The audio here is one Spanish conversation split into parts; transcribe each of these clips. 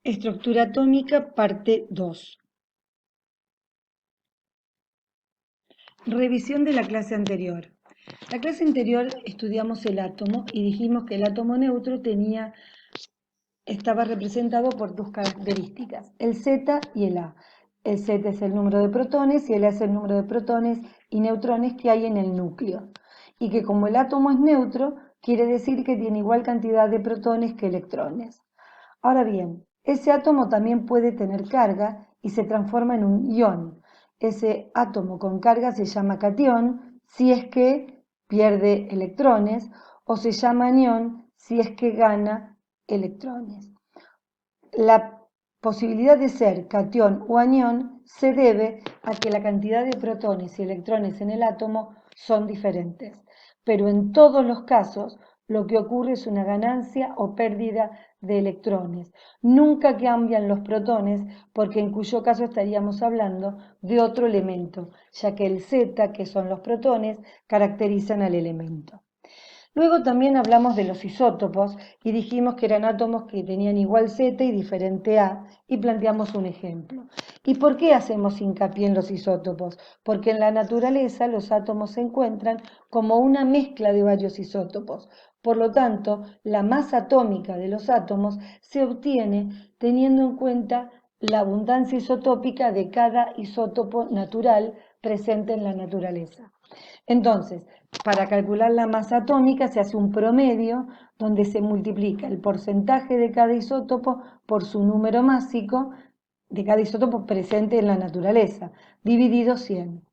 Estructura atómica, parte 2. Revisión de la clase anterior. La clase anterior estudiamos el átomo y dijimos que el átomo neutro estaba representado por dos características, el Z y el A. El Z es el número de protones y el A es el número de protones y neutrones que hay en el núcleo. Y que como el átomo es neutro, quiere decir que tiene igual cantidad de protones que electrones. Ahora bien, ese átomo también puede tener carga y se transforma en un ion. Ese átomo con carga se llama catión si es que pierde electrones o se llama anión si es que gana electrones. La posibilidad de ser catión o anión se debe a que la cantidad de protones y electrones en el átomo son diferentes, pero en todos los casos lo que ocurre es una ganancia o pérdida de electrones. Nunca cambian los protones porque en cuyo caso estaríamos hablando de otro elemento, ya que el Z, que son los protones, caracterizan al elemento. Luego también hablamos de los isótopos y dijimos que eran átomos que tenían igual Z y diferente A y planteamos un ejemplo. ¿Y por qué hacemos hincapié en los isótopos? Porque en la naturaleza los átomos se encuentran como una mezcla de varios isótopos. Por lo tanto, la masa atómica de los átomos se obtiene teniendo en cuenta la abundancia isotópica de cada isótopo natural presente en la naturaleza. Entonces, para calcular la masa atómica se hace un promedio donde se multiplica el porcentaje de cada isótopo por su número másico de cada isótopo presente en la naturaleza, dividido 100.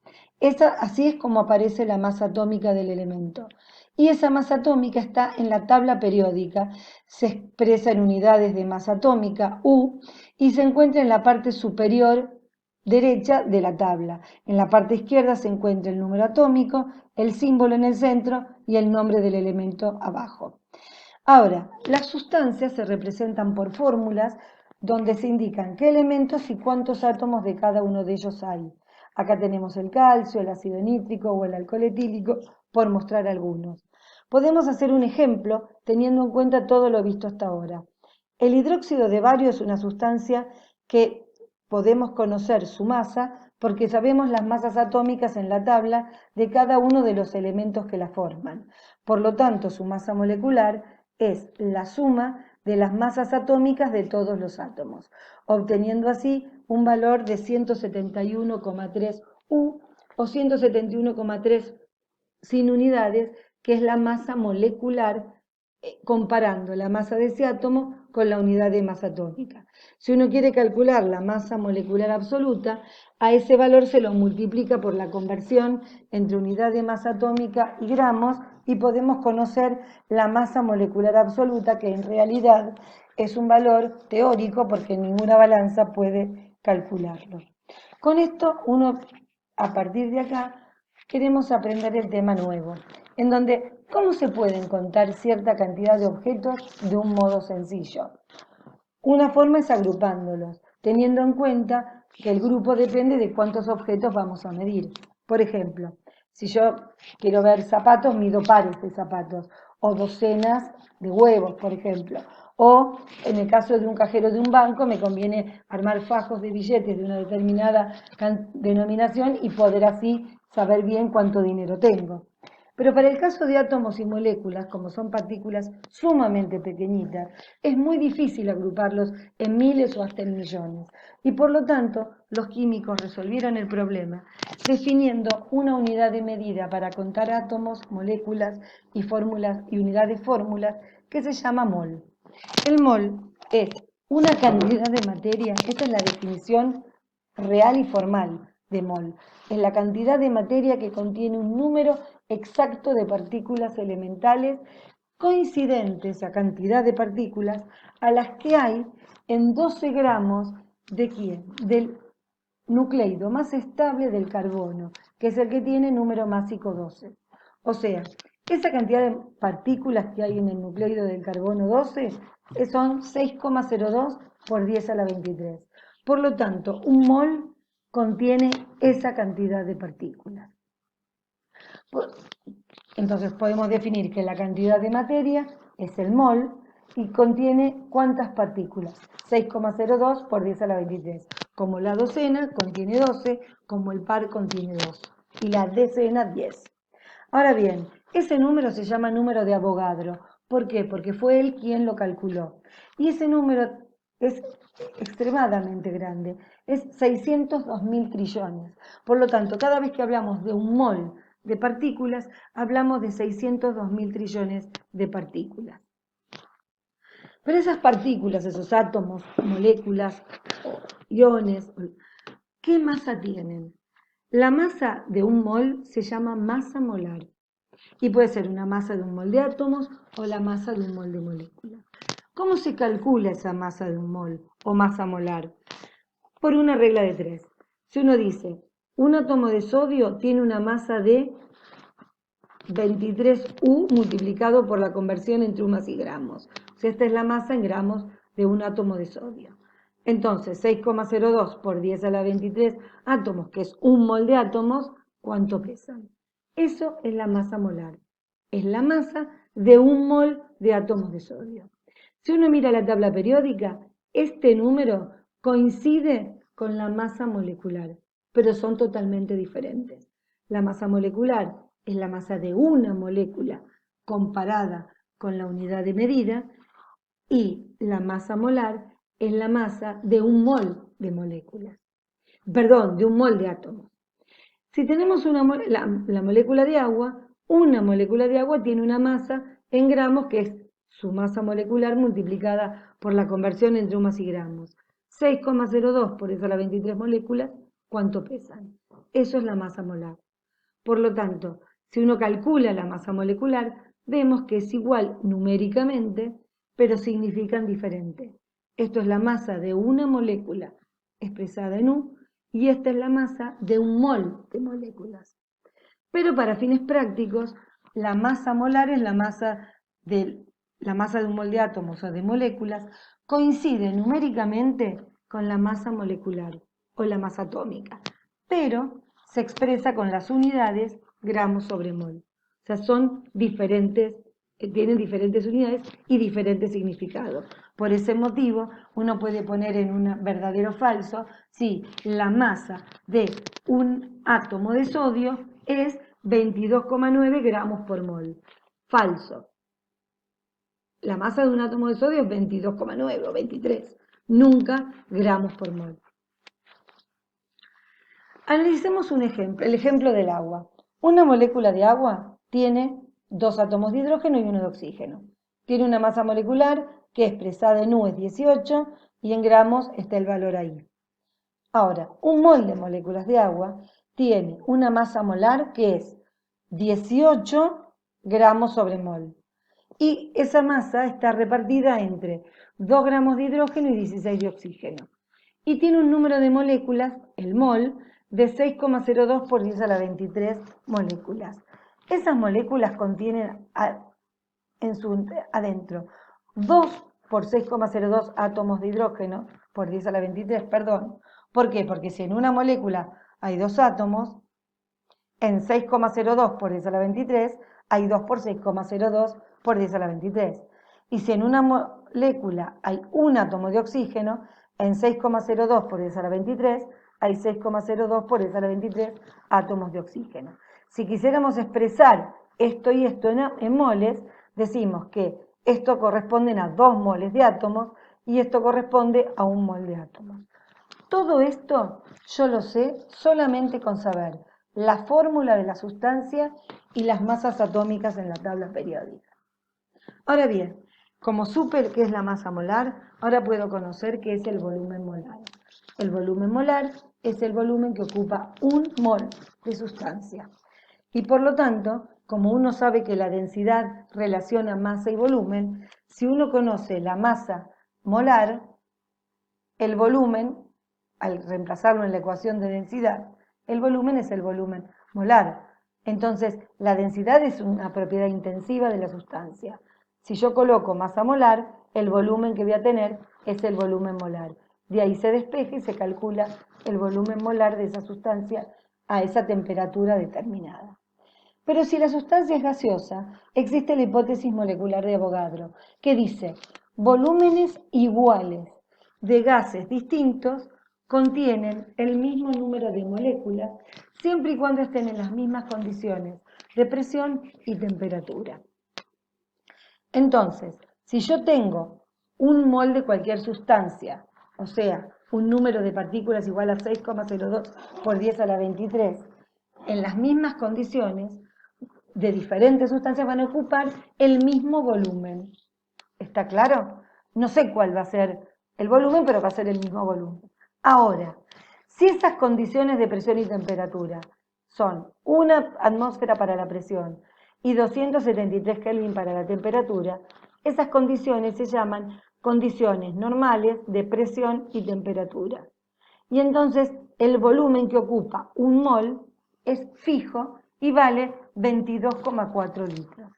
Así es como aparece la masa atómica del elemento. Y esa masa atómica está en la tabla periódica, se expresa en unidades de masa atómica, U, y se encuentra en la parte superior derecha de la tabla. En la parte izquierda se encuentra el número atómico, el símbolo en el centro y el nombre del elemento abajo. Ahora, las sustancias se representan por fórmulas donde se indican qué elementos y cuántos átomos de cada uno de ellos hay. Acá tenemos el calcio, el ácido nítrico o el alcohol etílico, por mostrar algunos. Podemos hacer un ejemplo teniendo en cuenta todo lo visto hasta ahora. El hidróxido de bario es una sustancia que podemos conocer su masa porque sabemos las masas atómicas en la tabla de cada uno de los elementos que la forman. Por lo tanto, su masa molecular es la suma de las masas atómicas de todos los átomos, obteniendo así un valor de 171,3 U o 171,3 sin unidades, que es la masa molecular, comparando la masa de ese átomo con la unidad de masa atómica. Si uno quiere calcular la masa molecular absoluta, a ese valor se lo multiplica por la conversión entre unidad de masa atómica y gramos y podemos conocer la masa molecular absoluta, que en realidad es un valor teórico porque ninguna balanza puede calcularlo. Con esto, a partir de acá, queremos aprender el tema nuevo, en donde cómo se pueden contar cierta cantidad de objetos de un modo sencillo. Una forma es agrupándolos, teniendo en cuenta que el grupo depende de cuántos objetos vamos a medir. Por ejemplo, si yo quiero ver zapatos, mido pares de zapatos, o docenas de huevos, por ejemplo. O en el caso de un cajero de un banco, me conviene armar fajos de billetes de una determinada denominación y poder así saber bien cuánto dinero tengo. Pero para el caso de átomos y moléculas, como son partículas sumamente pequeñitas, es muy difícil agruparlos en miles o hasta en millones. Y por lo tanto, los químicos resolvieron el problema definiendo una unidad de medida para contar átomos, moléculas y fórmulas y unidades fórmulas que se llama mol. El mol es una cantidad de materia, esta es la definición real y formal de mol, es la cantidad de materia que contiene un número exacto de partículas elementales coincidentes a cantidad de partículas a las que hay en 12 gramos de ¿quién? Del nucleido más estable del carbono, que es el que tiene número másico 12. O sea, esa cantidad de partículas que hay en el nucleido del carbono 12 son 6,02 por 10 a la 23. Por lo tanto, un mol contiene esa cantidad de partículas. Entonces podemos definir que la cantidad de materia es el mol y contiene ¿cuántas partículas? 6,02 por 10 a la 23. Como la docena contiene 12, como el par contiene 2 y la decena 10. Ahora bien, ese número se llama número de Avogadro. ¿Por qué? Porque fue él quien lo calculó. Y ese número es extremadamente grande, es 602.000 trillones. Por lo tanto, cada vez que hablamos de un mol de partículas, hablamos de 602.000 trillones de partículas. Pero esas partículas, esos átomos, moléculas, iones, ¿qué masa tienen? La masa de un mol se llama masa molar y puede ser una masa de un mol de átomos o la masa de un mol de moléculas. ¿Cómo se calcula esa masa de un mol o masa molar? Por una regla de 3. Si uno dice, un átomo de sodio tiene una masa de 23U multiplicado por la conversión entre UMAS y gramos. O sea, esta es la masa en gramos de un átomo de sodio. Entonces, 6,02 por 10 a la 23 átomos, que es un mol de átomos, ¿cuánto pesan? Eso es la masa molar. Es la masa de un mol de átomos de sodio. Si uno mira la tabla periódica, este número coincide con la masa molecular, pero son totalmente diferentes. La masa molecular es la masa de una molécula comparada con la unidad de medida y la masa molar es la masa de un mol de moléculas, perdón, de un mol de átomos. Si tenemos la molécula de agua, una molécula de agua tiene una masa en gramos que es su masa molecular multiplicada por la conversión entre UMAS y gramos. 6,02 por eso las 23 moléculas, ¿cuánto pesan? Eso es la masa molar. Por lo tanto, si uno calcula la masa molecular, vemos que es igual numéricamente, pero significan diferente. Esto es la masa de una molécula expresada en U y esta es la masa de un mol de moléculas. Pero para fines prácticos, la masa molar es la masa de un mol de átomos o de moléculas, coincide numéricamente con la masa molecular o la masa atómica, pero se expresa con las unidades gramos sobre mol. O sea, son diferentes, tienen diferentes unidades y diferentes significados. Por ese motivo, uno puede poner en un verdadero o falso si la masa de un átomo de sodio es 22,9 gramos por mol. Falso. La masa de un átomo de sodio es 22,9 o 23, nunca gramos por mol. Analicemos un ejemplo, el ejemplo del agua. Una molécula de agua tiene 2 átomos de hidrógeno y 1 de oxígeno. Tiene una masa molecular que expresada en U es 18 y en gramos está el valor ahí. Ahora, un mol de moléculas de agua tiene una masa molar que es 18 gramos sobre mol. Y esa masa está repartida entre 2 gramos de hidrógeno y 16 de oxígeno. Y tiene un número de moléculas, el mol, de 6,02 por 10 a la 23 moléculas. Esas moléculas contienen adentro 2 por 6,02 átomos de hidrógeno por 10 a la 23, perdón. ¿Por qué? Porque si en una molécula hay 2 átomos, en 6,02 por 10 a la 23 hay 2 por 6,02 por 10 a la 23. Y si en una molécula hay un átomo de oxígeno, en 6,02 por 10 a la 23 hay 6,02 por 10 a la 23 átomos de oxígeno. Si quisiéramos expresar esto y esto en moles, decimos que esto corresponde a 2 moles de átomos y esto corresponde a 1 mol de átomos. Todo esto yo lo sé solamente con saber la fórmula de la sustancia y las masas atómicas en la tabla periódica. Ahora bien, como supe qué es la masa molar, ahora puedo conocer qué es el volumen molar. El volumen molar es el volumen que ocupa un mol de sustancia. Y por lo tanto, como uno sabe que la densidad relaciona masa y volumen, si uno conoce la masa molar, el volumen, al reemplazarlo en la ecuación de densidad, el volumen es el volumen molar. Entonces, la densidad es una propiedad intensiva de la sustancia. Si yo coloco masa molar, el volumen que voy a tener es el volumen molar. De ahí se despeja y se calcula el volumen molar de esa sustancia a esa temperatura determinada. Pero si la sustancia es gaseosa, existe la hipótesis molecular de Avogadro, que dice, volúmenes iguales de gases distintos contienen el mismo número de moléculas siempre y cuando estén en las mismas condiciones de presión y temperatura. Entonces, si yo tengo un mol de cualquier sustancia, o sea, un número de partículas igual a 6,02 por 10 a la 23, en las mismas condiciones de diferentes sustancias van a ocupar el mismo volumen. ¿Está claro? No sé cuál va a ser el volumen, pero va a ser el mismo volumen. Ahora, si esas condiciones de presión y temperatura son una atmósfera para la presión y 273 Kelvin para la temperatura, esas condiciones se llaman condiciones normales de presión y temperatura. Y entonces el volumen que ocupa un mol es fijo y vale 22,4 litros.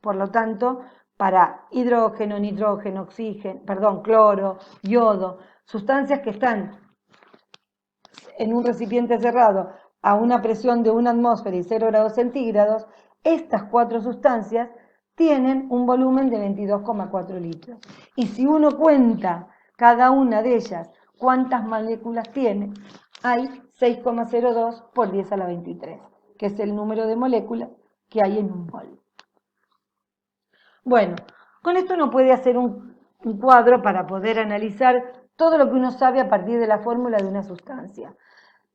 Por lo tanto, para hidrógeno, nitrógeno, oxígeno, cloro, yodo, sustancias que están en un recipiente cerrado a una presión de 1 atmósfera y 0 grados centígrados, estas 4 sustancias tienen un volumen de 22,4 litros. Y si uno cuenta cada una de ellas cuántas moléculas tiene, hay 6,02 por 10 a la 23, que es el número de moléculas que hay en un mol. Bueno, con esto uno puede hacer un cuadro para poder analizar todo lo que uno sabe a partir de la fórmula de una sustancia.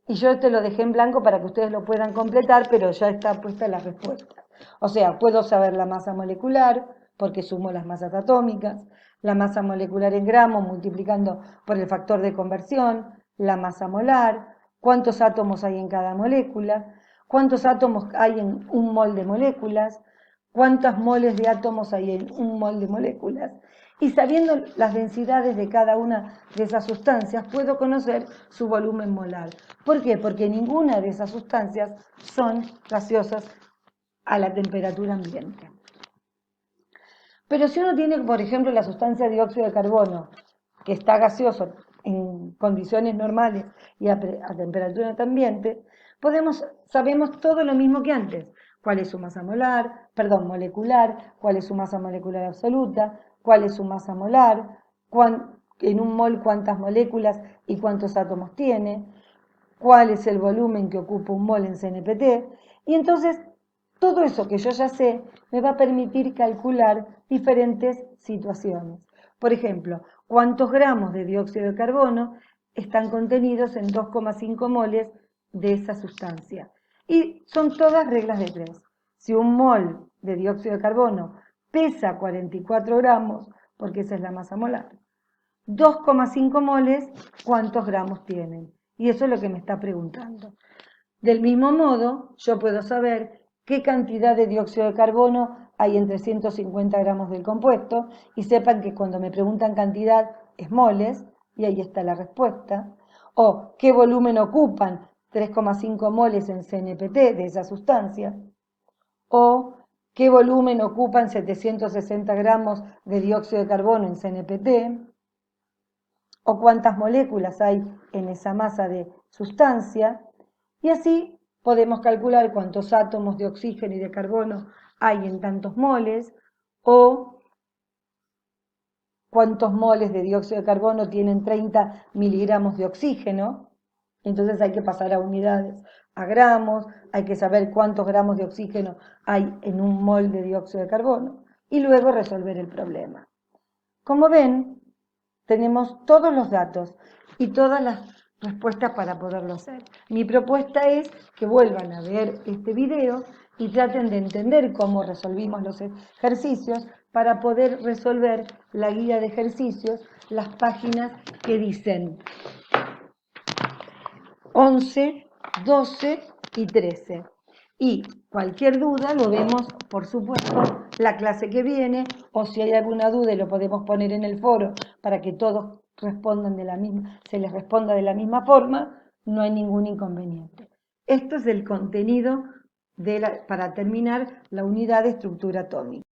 Y yo te lo dejé en blanco para que ustedes lo puedan completar, pero ya está puesta la respuesta. O sea, puedo saber la masa molecular, porque sumo las masas atómicas, la masa molecular en gramos multiplicando por el factor de conversión, la masa molar, cuántos átomos hay en cada molécula, cuántos átomos hay en un mol de moléculas, cuántas moles de átomos hay en un mol de moléculas. Y sabiendo las densidades de cada una de esas sustancias, puedo conocer su volumen molar. ¿Por qué? Porque ninguna de esas sustancias son gaseosas a la temperatura ambiente. Pero si uno tiene, por ejemplo, la sustancia dióxido de carbono, que está gaseoso en condiciones normales y a temperatura ambiente, sabemos todo lo mismo que antes. Cuál es su masa molecular, cuál es su masa molecular absoluta, cuál es su masa molar, en un mol cuántas moléculas y cuántos átomos tiene, cuál es el volumen que ocupa un mol en CNPT, y entonces todo eso que yo ya sé me va a permitir calcular diferentes situaciones. Por ejemplo, cuántos gramos de dióxido de carbono están contenidos en 2,5 moles de esa sustancia. Y son todas reglas de 3. Si un mol de dióxido de carbono pesa 44 gramos, porque esa es la masa molar, 2,5 moles, ¿cuántos gramos tienen? Y eso es lo que me está preguntando. Del mismo modo, yo puedo saber qué cantidad de dióxido de carbono hay en 350 gramos del compuesto, y sepan que cuando me preguntan cantidad es moles, y ahí está la respuesta. O qué volumen ocupan 3,5 moles en CNPT de esa sustancia. O qué volumen ocupan 760 gramos de dióxido de carbono en CNPT. O cuántas moléculas hay en esa masa de sustancia, y así podemos calcular cuántos átomos de oxígeno y de carbono hay en tantos moles, o cuántos moles de dióxido de carbono tienen 30 miligramos de oxígeno. Entonces hay que pasar a unidades, a gramos, hay que saber cuántos gramos de oxígeno hay en un mol de dióxido de carbono, y luego resolver el problema. Como ven, tenemos todos los datos y todas las respuestas para poderlo hacer. Mi propuesta es que vuelvan a ver este video y traten de entender cómo resolvimos los ejercicios para poder resolver la guía de ejercicios, las páginas que dicen 11, 12 y 13. Y cualquier duda lo vemos, por supuesto, la clase que viene, o si hay alguna duda y lo podemos poner en el foro para que todos respondan se les responda de la misma forma, no hay ningún inconveniente. Esto es el contenido para terminar la unidad de estructura atómica.